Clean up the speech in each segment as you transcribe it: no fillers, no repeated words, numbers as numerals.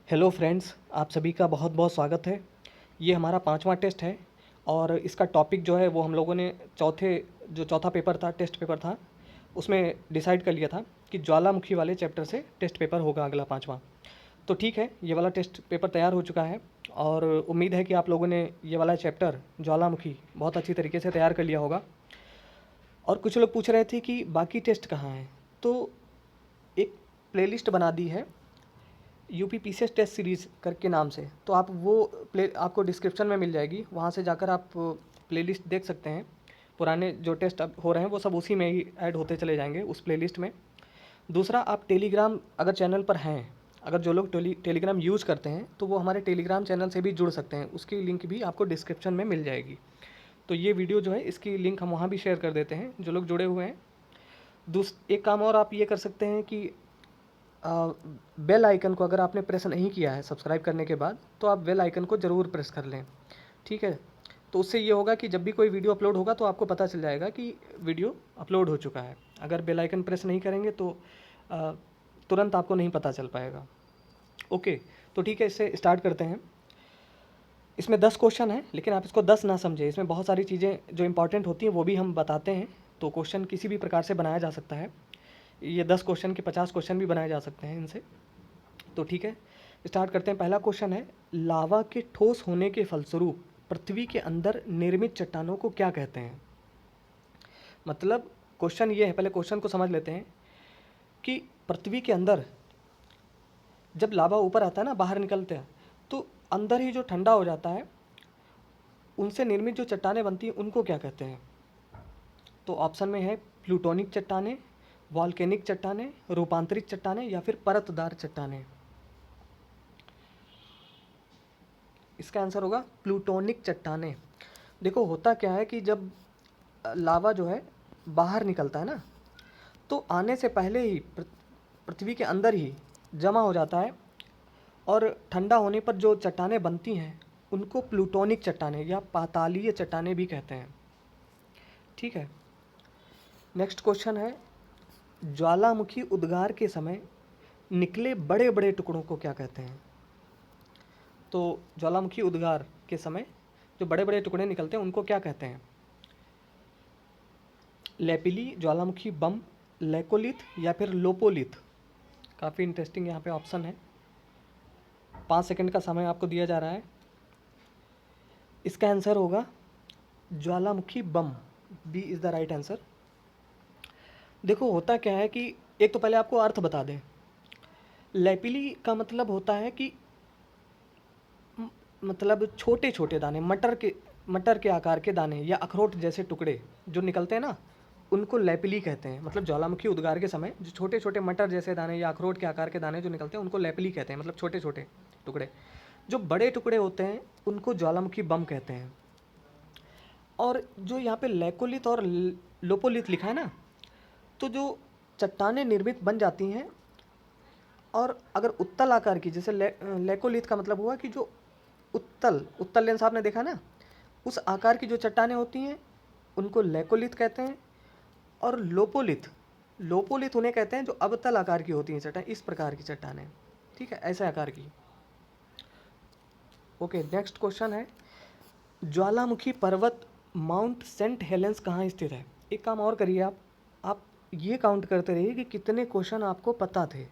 Hello friends, आप सभी का बहुत बहुत स्वागत है। ये हमारा पांचवा टेस्ट है और इसका टॉपिक जो है वो हम लोगों ने चौथा पेपर था, टेस्ट पेपर था, उसमें डिसाइड कर लिया था कि ज्वालामुखी वाले चैप्टर से टेस्ट पेपर होगा अगला पांचवा। तो ठीक है, ये वाला टेस्ट पेपर तैयार हो चुका है और उम्मीद है कि आप लोगों ने ये वाला चैप्टर ज्वालामुखी बहुत अच्छी तरीके से तैयार कर लिया होगा। और कुछ लोग पूछ रहे थे कि बाकी टेस्ट कहाँ हैं, तो एक प्लेलिस्ट बना दी है यूपी पीसीएस टेस्ट सीरीज़ करके नाम से। तो आप वो प्ले आपको डिस्क्रिप्शन में मिल जाएगी, वहाँ से जाकर आप प्लेलिस्ट देख सकते हैं। पुराने जो टेस्ट अब हो रहे हैं वो सब उसी में ही ऐड होते चले जाएंगे उस प्लेलिस्ट में। दूसरा, आप टेलीग्राम अगर चैनल पर हैं, अगर जो लोग टेलीग्राम यूज़ करते हैं तो वो हमारे टेलीग्राम चैनल से भी जुड़ सकते हैं, उसकी लिंक भी आपको डिस्क्रिप्शन में मिल जाएगी। तो ये वीडियो जो है इसकी लिंक हम वहाँ भी शेयर कर देते हैं जो लोग जुड़े हुए हैं। एक काम और आप ये कर सकते हैं कि बेल आइकन को अगर आपने प्रेस नहीं किया है सब्सक्राइब करने के बाद, तो आप बेल आइकन को ज़रूर प्रेस कर लें, ठीक है। तो उससे ये होगा कि जब भी कोई वीडियो अपलोड होगा तो आपको पता चल जाएगा कि वीडियो अपलोड हो चुका है। अगर बेल आइकन प्रेस नहीं करेंगे तो अ, तुरंत आपको नहीं पता चल पाएगा। ओके, तो ठीक है, इससे स्टार्ट करते हैं। इसमें 10 क्वेश्चन हैं, लेकिन आप इसको 10 ना समझें, इसमें बहुत सारी चीज़ें जो इंपॉर्टेंट होती हैं वो भी हम बताते हैं। तो क्वेश्चन किसी भी प्रकार से बनाया जा सकता है। ये 10 क्वेश्चन के 50 क्वेश्चन भी बनाए जा सकते हैं इनसे। तो ठीक है, स्टार्ट करते हैं। पहला क्वेश्चन है, लावा के ठोस होने के फलस्वरूप पृथ्वी के अंदर निर्मित चट्टानों को क्या कहते हैं। मतलब क्वेश्चन ये है, पहले क्वेश्चन को समझ लेते हैं कि पृथ्वी के अंदर जब लावा ऊपर आता है ना, बाहर निकलते हैं, तो अंदर ही जो ठंडा हो जाता है उनसे निर्मित जो चट्टानें बनती हैं उनको क्या कहते हैं। तो ऑप्शन में है प्लूटोनिक चट्टानें, वॉल्केनिक चट्टानें, रूपांतरित चट्टानें या फिर परतदार चट्टानें। इसका आंसर होगा प्लूटोनिक चट्टानें। देखो होता क्या है कि जब लावा जो है बाहर निकलता है ना, तो आने से पहले ही पृथ्वी के अंदर ही जमा हो जाता है और ठंडा होने पर जो चट्टानें बनती हैं उनको प्लूटोनिक चट्टानें या पातालीय चट्टानें भी कहते हैं, ठीक है। नेक्स्ट क्वेश्चन है, ज्वालामुखी उद्गार के समय निकले बड़े बड़े टुकड़ों को क्या कहते हैं। तो ज्वालामुखी उद्गार के समय जो बड़े बड़े टुकड़े निकलते हैं उनको क्या कहते हैं। लेपिली, ज्वालामुखी बम, लेकोलिथ या फिर लोपोलिथ। काफ़ी इंटरेस्टिंग यहाँ पे ऑप्शन है। 5 सेकंड का समय आपको दिया जा रहा है। इसका आंसर होगा ज्वालामुखी बम। B is the right answer. देखो होता क्या है कि एक तो पहले आपको अर्थ बता दें। लेपिली का मतलब होता है कि मतलब छोटे छोटे दाने, मटर के आकार के दाने या अखरोट जैसे टुकड़े जो निकलते हैं ना, उनको लेपिली कहते हैं। मतलब ज्वालामुखी उद्गार के समय जो छोटे छोटे मटर जैसे दाने या अखरोट के आकार के दाने जो निकलते हैं उनको लेपिली कहते हैं, मतलब छोटे छोटे टुकड़े। जो बड़े टुकड़े होते हैं उनको ज्वालामुखी बम कहते हैं। और जो यहाँ पे लेकोलिथ और लोपोलिथ लिखा है ना, तो जो चट्टानें निर्मित बन जाती हैं और अगर उत्तल आकार की, जैसे लेकोलिथ का मतलब हुआ कि जो उत्तल लेंस आपने देखा ना, उस आकार की जो चट्टानें होती हैं उनको लेकोलिथ कहते हैं। और लोपोलिथ लोपोलिथ उन्हें कहते हैं जो अवतल आकार की होती हैं चट्टानें, इस प्रकार की चट्टानें, ठीक है, ऐसे आकार की। ओके, नेक्स्ट क्वेश्चन है, ज्वालामुखी पर्वत माउंट सेंट हेलेंस कहाँ स्थित है। एक काम और करिए, आप ये काउंट करते रहिए कि कितने क्वेश्चन आपको पता थे,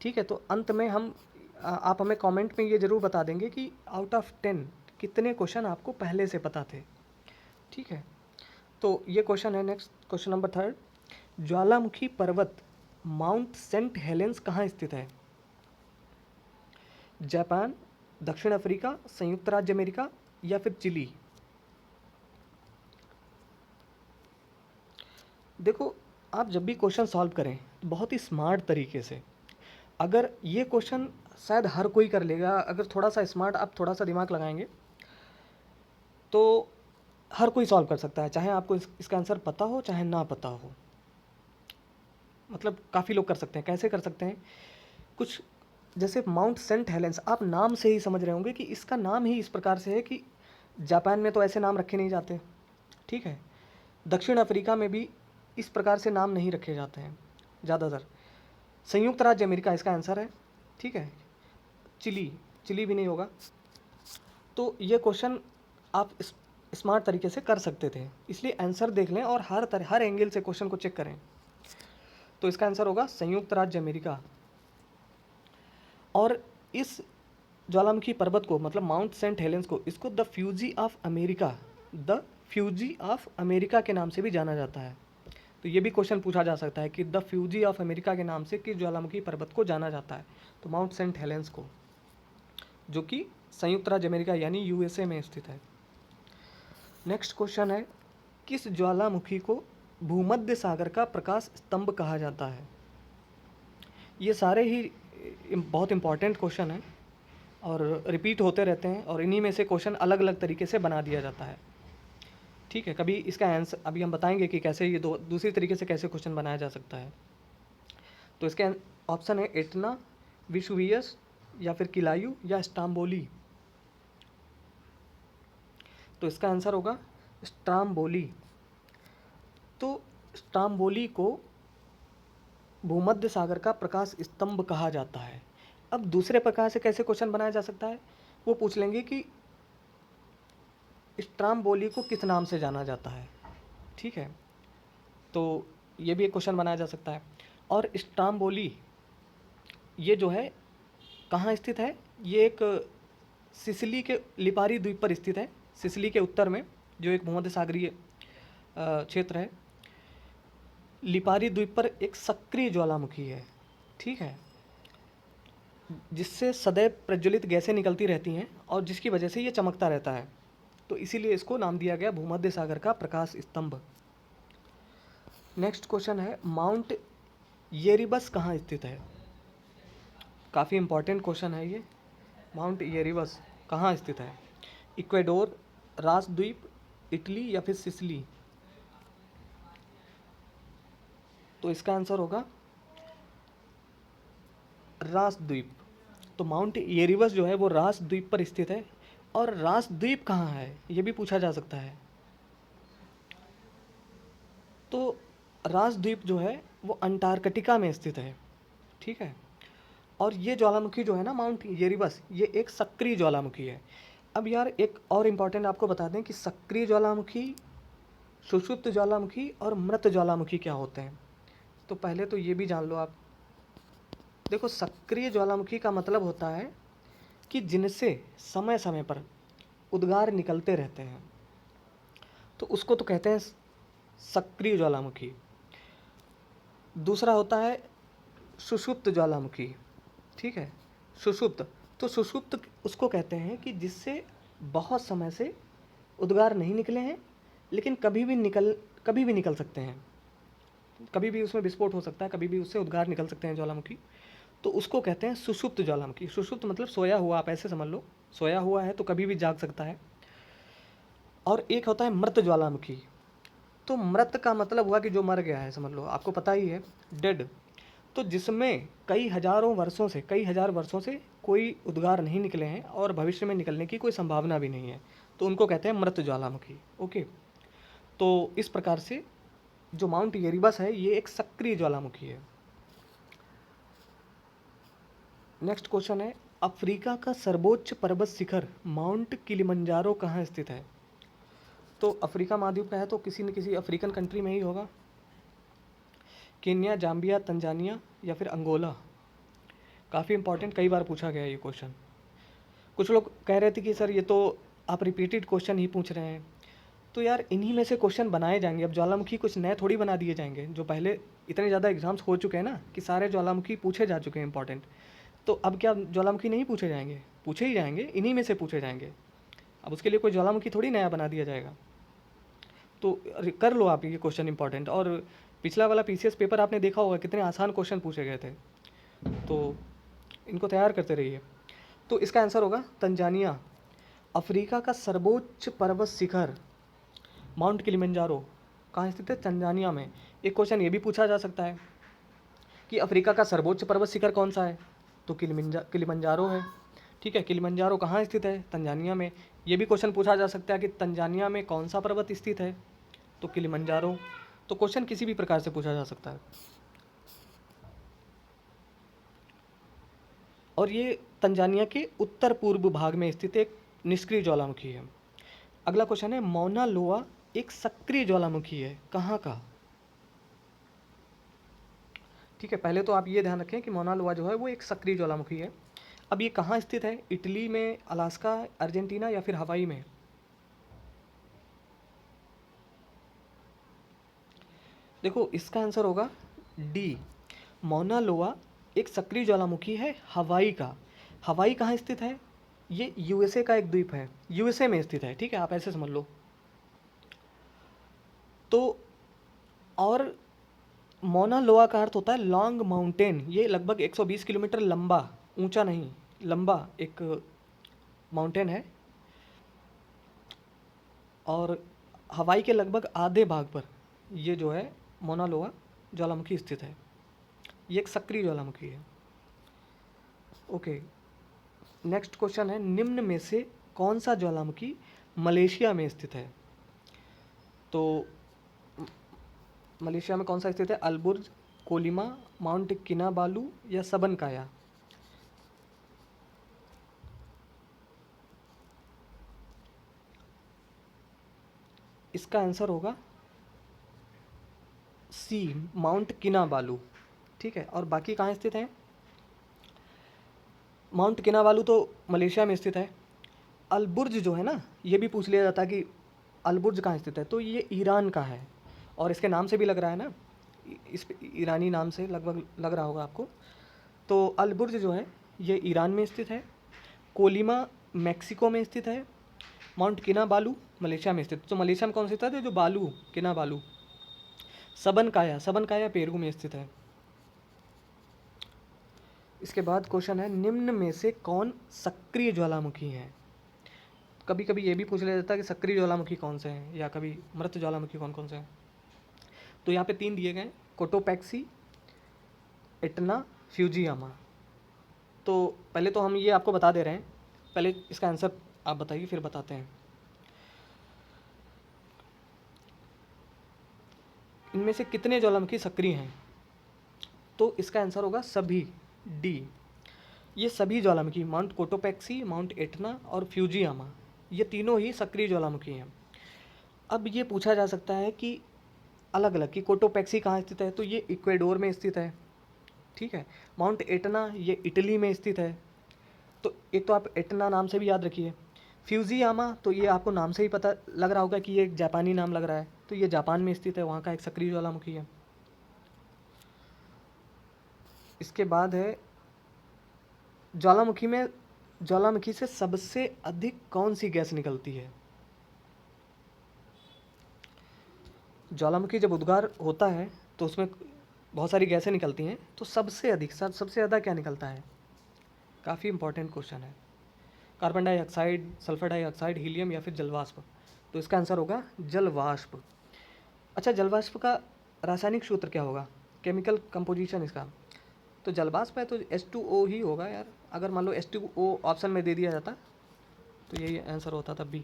ठीक है। तो अंत में आप हमें कमेंट में ये ज़रूर बता देंगे कि आउट ऑफ 10 कितने क्वेश्चन आपको पहले से पता थे, ठीक है। तो ये क्वेश्चन है। नेक्स्ट क्वेश्चन नंबर 3, ज्वालामुखी पर्वत माउंट सेंट हेलेंस कहाँ स्थित है। जापान, दक्षिण अफ्रीका, संयुक्त राज्य अमेरिका या फिर चिली। देखो, आप जब भी क्वेश्चन सॉल्व करें तो बहुत ही स्मार्ट तरीके से, अगर ये क्वेश्चन शायद हर कोई कर लेगा, अगर थोड़ा सा स्मार्ट आप थोड़ा सा दिमाग लगाएंगे तो हर कोई सॉल्व कर सकता है, चाहे आपको इसका आंसर पता हो चाहे ना पता हो। मतलब काफ़ी लोग कर सकते हैं। कैसे कर सकते हैं, कुछ जैसे माउंट सेंट हेलेंस, आप नाम से ही समझ रहे होंगे कि इसका नाम ही इस प्रकार से है कि जापान में तो ऐसे नाम रखे नहीं जाते, ठीक है। दक्षिण अफ्रीका में भी इस प्रकार से नाम नहीं रखे जाते हैं ज़्यादातर। संयुक्त राज्य अमेरिका इसका आंसर है, ठीक है। चिली, चिली भी नहीं होगा। तो ये क्वेश्चन आप स्मार्ट तरीके से कर सकते थे, इसलिए आंसर देख लें और हर एंगल से क्वेश्चन को चेक करें। तो इसका आंसर होगा संयुक्त राज्य अमेरिका। और इस ज्वालामुखी पर्वत को मतलब माउंट सेंट हेलेंस को, इसको द फ्यूजी ऑफ अमेरिका के नाम से भी जाना जाता है। तो ये भी क्वेश्चन पूछा जा सकता है कि द फ्यूजी ऑफ अमेरिका के नाम से किस ज्वालामुखी पर्वत को जाना जाता है। तो माउंट सेंट हेलेंस को, जो कि संयुक्त राज्य अमेरिका यानी यूएसए में स्थित है। नेक्स्ट क्वेश्चन है, किस ज्वालामुखी को भूमध्य सागर का प्रकाश स्तंभ कहा जाता है। ये सारे ही बहुत इंपॉर्टेंट क्वेश्चन हैं और रिपीट होते रहते हैं, और इन्हीं में से क्वेश्चन अलग अलग तरीके से बना दिया जाता है। ठीक है, कभी इसका आंसर अभी हम बताएंगे कि कैसे ये दूसरी तरीके से कैसे क्वेश्चन बनाया जा सकता है। तो इसके ऑप्शन है एटना, विशुवियस, या फिर किलायू, या स्ट्राम्बोली। तो इसका आंसर होगा स्ट्राम्बोली। तो स्ट्राम्बोली को भूमध्य सागर का प्रकाश स्तंभ कहा जाता है। अब दूसरे प्रकार से कैसे क्वेश्चन बनाया जा सकता है, वो पूछ लेंगे कि स्ट्राम्बोली को किस नाम से जाना जाता है। ठीक है, तो ये भी एक क्वेश्चन बनाया जा सकता है। और स्ट्राम्बोली ये जो है कहाँ स्थित है, ये एक सिसिली के लिपारी द्वीप पर स्थित है, सिसिली के उत्तर में जो एक भूमध्य सागरीय क्षेत्र है। लिपारी द्वीप पर एक सक्रिय ज्वालामुखी है, ठीक है, जिससे सदैव प्रज्वलित गैसें निकलती रहती हैं और जिसकी वजह से ये चमकता रहता है। तो इसीलिए इसको नाम दिया गया भूमध्य सागर का प्रकाश स्तंभ। नेक्स्ट क्वेश्चन है, माउंट येरिबस कहाँ स्थित है। काफ़ी इंपॉर्टेंट क्वेश्चन है ये। माउंट येरिबस कहाँ स्थित है, इक्वेडोर, रास द्वीप, इटली, या फिर सिसिली। तो इसका आंसर होगा रास द्वीप। तो माउंट येरिबस जो है वो रास द्वीप पर स्थित है। और रास द्वीप कहाँ है ये भी पूछा जा सकता है। तो रास द्वीप जो है वो अंटार्कटिका में स्थित है, ठीक है। और ये ज्वालामुखी जो है ना माउंट येरिबस, ये एक सक्रिय ज्वालामुखी है। अब यार एक और इम्पॉर्टेंट आपको बता दें कि सक्रिय ज्वालामुखी, सुषुप्त ज्वालामुखी और मृत ज्वालामुखी क्या होते हैं। तो पहले तो ये भी जान लो आप। देखो, सक्रिय ज्वालामुखी का मतलब होता है कि जिनसे समय समय पर उद्गार निकलते रहते हैं, तो उसको तो कहते हैं सक्रिय ज्वालामुखी। दूसरा होता है सुषुप्त ज्वालामुखी, ठीक है, सुषुप्त। तो सुषुप्त उसको कहते हैं कि जिससे बहुत समय से उद्गार नहीं निकले हैं, लेकिन कभी भी निकल सकते हैं, कभी भी उसमें विस्फोट हो सकता है, कभी भी उससे उद्गार निकल सकते हैं ज्वालामुखी। तो उसको कहते हैं सुषुप्त ज्वालामुखी। सुषुप्त मतलब सोया हुआ, आप ऐसे समझ लो, सोया हुआ है तो कभी भी जाग सकता है। और एक होता है मृत ज्वालामुखी। तो मृत का मतलब हुआ कि जो मर गया है, समझ लो, आपको पता ही है, डेड। तो जिसमें कई हजार वर्षों से कोई उद्गार नहीं निकले हैं और भविष्य में निकलने की कोई संभावना भी नहीं है, तो उनको कहते हैं मृत ज्वालामुखी। ओके, तो इस प्रकार से जो माउंट येरिबस है ये एक सक्रिय ज्वालामुखी है। नेक्स्ट क्वेश्चन है, अफ्रीका का सर्वोच्च पर्वत शिखर माउंट किलिमंजारो कहाँ स्थित है। तो अफ्रीका महाद्वीप का है तो किसी न किसी अफ्रीकन कंट्री में ही होगा। केन्या, जाम्बिया, तंजानिया, या फिर अंगोला। काफ़ी इंपॉर्टेंट, कई बार पूछा गया ये क्वेश्चन। कुछ लोग कह रहे थे कि सर ये तो आप रिपीटेड क्वेश्चन ही पूछ रहे हैं। तो यार इन्हीं में से क्वेश्चन बनाए जाएंगे। अब ज्वालामुखी कुछ नए थोड़ी बना दिए जाएंगे, जो पहले इतने ज़्यादा एग्जाम्स हो चुके हैं ना कि सारे ज्वालामुखी पूछे जा चुके हैं इंपॉर्टेंट। तो अब क्या ज्वालामुखी नहीं पूछे जाएंगे, पूछे ही जाएंगे, इन्हीं में से पूछे जाएंगे। अब उसके लिए कोई ज्वालामुखी थोड़ी नया बना दिया जाएगा। तो कर लो आप ये क्वेश्चन इंपॉर्टेंट। और पिछला वाला पीसीएस पेपर आपने देखा होगा, कितने आसान क्वेश्चन पूछे गए थे, तो इनको तैयार करते रहिए। तो इसका आंसर होगा तंजानिया। अफ्रीका का सर्वोच्च पर्वत शिखर माउंट किलिमंजारो कहाँ स्थित है, तंजानिया में। एक क्वेश्चन ये भी पूछा जा सकता है कि अफ्रीका का सर्वोच्च पर्वत शिखर कौन सा है, तो किलिमंजारो है, ठीक है। किलिमंजारो कहाँ स्थित है, तंजानिया में। ये भी क्वेश्चन पूछा जा सकता है कि तंजानिया में कौन सा पर्वत स्थित है, तो किलिमंजारो। तो क्वेश्चन किसी भी प्रकार से पूछा जा सकता है। और ये तंजानिया के उत्तर पूर्व भाग में स्थित एक निष्क्रिय ज्वालामुखी है। अगला क्वेश्चन है, मौना लोआ एक सक्रिय ज्वालामुखी है, कहाँ का? ठीक है, पहले तो आप ये ध्यान रखें कि मौना लोआ जो है वो एक सक्रिय ज्वालामुखी है। अब ये कहाँ स्थित है? इटली में, अलास्का, अर्जेंटीना या फिर हवाई में? देखो, इसका आंसर होगा डी, मौना लोआ एक सक्रिय ज्वालामुखी है हवाई का। हवाई कहाँ स्थित है? ये यूएसए का एक द्वीप है, यूएसए में स्थित है। ठीक है, आप ऐसे समझ लो। तो और मौना लोआ का अर्थ होता है लॉन्ग माउंटेन। ये लगभग 120 किलोमीटर लंबा, ऊंचा नहीं, लंबा एक माउंटेन है और हवाई के लगभग आधे भाग पर ये जो है मौना लोआ ज्वालामुखी स्थित है। ये एक सक्रिय ज्वालामुखी है। ओके, नेक्स्ट क्वेश्चन है, निम्न में से कौन सा ज्वालामुखी मलेशिया में स्थित है? तो मलेशिया में कौन सा स्थित है? अलबुर्ज, कोलिमा, माउंट किनाबालू या सबनकाया? इसका आंसर होगा सी, माउंट किनाबालू। ठीक है, और बाकी कहाँ स्थित है? माउंट किनाबालू तो मलेशिया में स्थित है। अलबुर्ज जो है ना, ये भी पूछ लिया जाता है कि अलबुर्ज कहाँ स्थित है, तो ये ईरान का है और इसके नाम से भी लग रहा है ना, इस ईरानी नाम से लगभग लग रहा होगा आपको। तो अलबुर्ज जो है ये ईरान में स्थित है। कोलिमा मैक्सिको में स्थित है। माउंट किनाबालू मलेशिया में स्थित। तो मलेशिया में कौन स्थित है? जो बालू, किनाबालू। सबनकाया, सबनकाया पेरू में स्थित है। इसके बाद क्वेश्चन है, निम्न में से कौन सक्रिय ज्वालामुखी है? कभी कभी ये भी पूछ लिया जाता है कि सक्रिय ज्वालामुखी कौन से हैं या कभी मृत ज्वालामुखी कौन कौन से हैं। तो यहाँ पे 3 दिए गए, कोटोपैक्सी, एटना, फ्यूजियामा। तो पहले तो हम ये आपको बता दे रहे हैं, पहले इसका आंसर आप बताइए फिर बताते हैं। इनमें से कितने ज्वालामुखी सक्रिय हैं? तो इसका आंसर होगा सभी, डी। ये सभी ज्वालामुखी, माउंट कोटोपैक्सी, माउंट एटना और फ्यूजियामा, ये तीनों ही सक्रिय ज्वालामुखी हैं। अब ये पूछा जा सकता है कि अलग अलग कि कोटोपैक्सी कहाँ स्थित है? तो ये इक्वेडोर में स्थित है। ठीक है, माउंट एटना ये इटली में स्थित है। तो एक तो आप एटना नाम से भी याद रखिए। फ्यूजियामा तो ये आपको नाम से ही पता लग रहा होगा कि ये एक जापानी नाम लग रहा है, तो ये जापान में स्थित है, वहाँ का एक सक्रिय ज्वालामुखी है। इसके बाद है, ज्वालामुखी से सबसे अधिक कौन सी गैस निकलती है? ज्वालामुखी जब उद्गार होता है तो उसमें बहुत सारी गैसें निकलती हैं, तो सबसे अधिक सबसे ज़्यादा क्या निकलता है? काफ़ी इंपॉर्टेंट क्वेश्चन है। Carbon dioxide, sulphur dioxide, helium या फिर जलवाष्प? तो इसका आंसर होगा जलवाष्प। अच्छा, जलवाष्प का रासायनिक सूत्र क्या होगा, केमिकल कंपोजिशन इसका? तो जलवाष्प है तो H2O ही होगा यार। अगर मान लो H2O ऑप्शन में दे दिया जाता तो यही आंसर होता तब भी।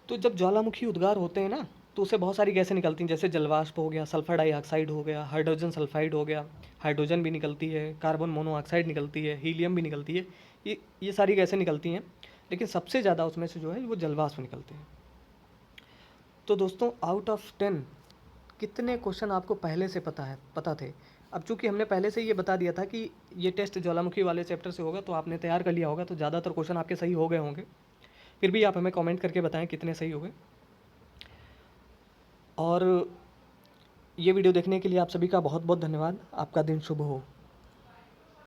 तो जब ज्वालामुखी उद्गार होते हैं ना, तो उससे बहुत सारी गैसें निकलती हैं, जैसे जलवाष्प हो गया, सल्फर डाइऑक्साइड हो गया, हाइड्रोजन सल्फाइड हो गया, हाइड्रोजन भी निकलती है, कार्बन मोनोऑक्साइड निकलती है, हीलियम भी निकलती है। ये सारी गैसें निकलती हैं, लेकिन सबसे ज़्यादा उसमें से जो है वो जलवाष्प निकलते हैं। तो दोस्तों, आउट ऑफ 10 कितने क्वेश्चन आपको पहले से पता थे? अब चूंकि हमने पहले से ये बता दिया था कि ये टेस्ट ज्वालामुखी वाले चैप्टर से होगा, तो आपने तैयार कर लिया होगा, तो ज़्यादातर क्वेश्चन आपके सही हो गए होंगे। फिर भी आप हमें कमेंट करके बताएं कितने सही हो गए। और ये वीडियो देखने के लिए आप सभी का बहुत बहुत धन्यवाद। आपका दिन शुभ हो।